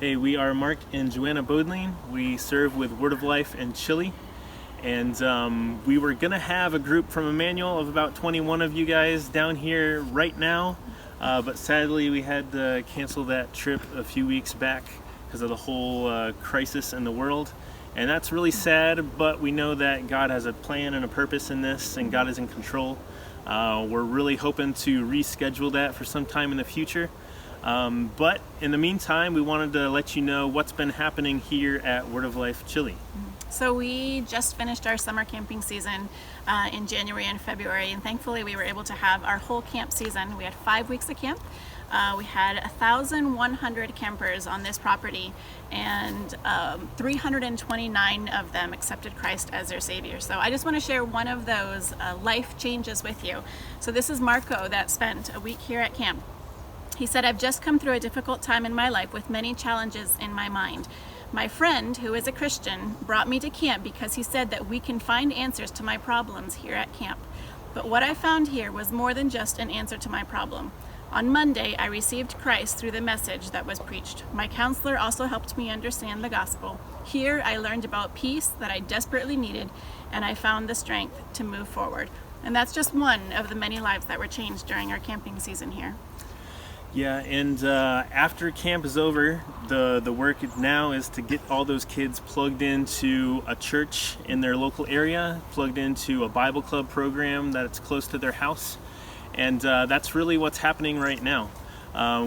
Hey, we are Mark and Joanna Bodling. We serve with Word of Life in Chile. And we were going to have a group from Emmanuel of about 21 of you guys down here right now. But sadly, we had to cancel that trip a few weeks back because of the whole crisis in the world. And that's really sad, but we know that God has a plan and a purpose in this, and God is in control. We're really hoping to reschedule that for some time in the future. But in the meantime, we wanted to let you know what's been happening here at Word of Life Chile. So we just finished our summer camping season in January and February, and thankfully we were able to have our whole camp season. We had 5 weeks of camp. We had 1,100 campers on this property, and 329 of them accepted Christ as their Savior. So I just want to share one of those life changes with you. So this is Marco that spent a week here at camp. He said, "I've just come through a difficult time in my life with many challenges in my mind. My friend, who is a Christian, brought me to camp because he said that we can find answers to my problems here at camp. But what I found here was more than just an answer to my problem. On Monday, I received Christ through the message that was preached. My counselor also helped me understand the gospel. Here, I learned about peace that I desperately needed, and I found the strength to move forward." And that's just one of the many lives that were changed during our camping season here. Yeah, and after camp is over, the work now is to get all those kids plugged into a church in their local area, plugged into a Bible club program that's close to their house. And that's really what's happening right now.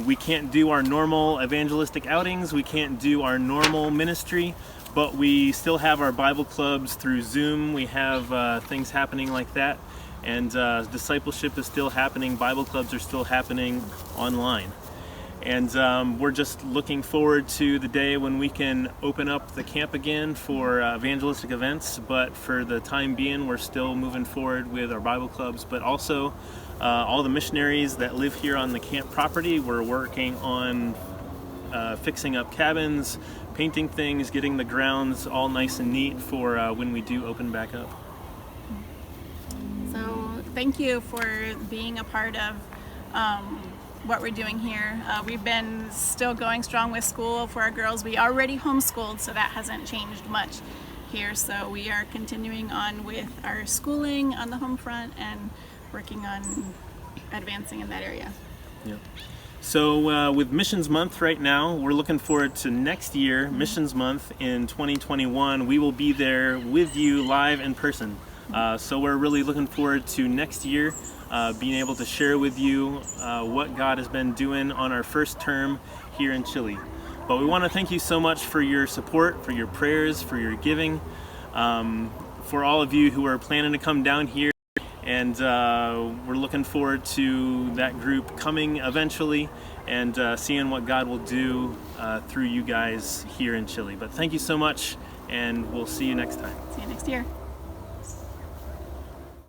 We can't do our normal evangelistic outings, we can't do our normal ministry, but we still have our Bible clubs through Zoom. We have things happening like that. And discipleship is still happening, Bible clubs are still happening online. And we're just looking forward to the day when we can open up the camp again for evangelistic events. But for the time being, we're still moving forward with our Bible clubs, but also all the missionaries that live here on the camp property. We're working on fixing up cabins, painting things, getting the grounds all nice and neat for when we do open back up. Thank you for being a part of what we're doing here. We've been still going strong with school for our girls. We already homeschooled, so that hasn't changed much here. So we are continuing on with our schooling on the home front and working on advancing in that area. Yep. So with Missions Month right now, we're looking forward to next year, Missions Month in 2021. We will be there with you live in person. So we're really looking forward to next year being able to share with you what God has been doing on our first term here in Chile. But we want to thank you so much for your support, for your prayers, for your giving, for all of you who are planning to come down here. And we're looking forward to that group coming eventually and seeing what God will do through you guys here in Chile. But thank you so much, and we'll see you next time. See you next year.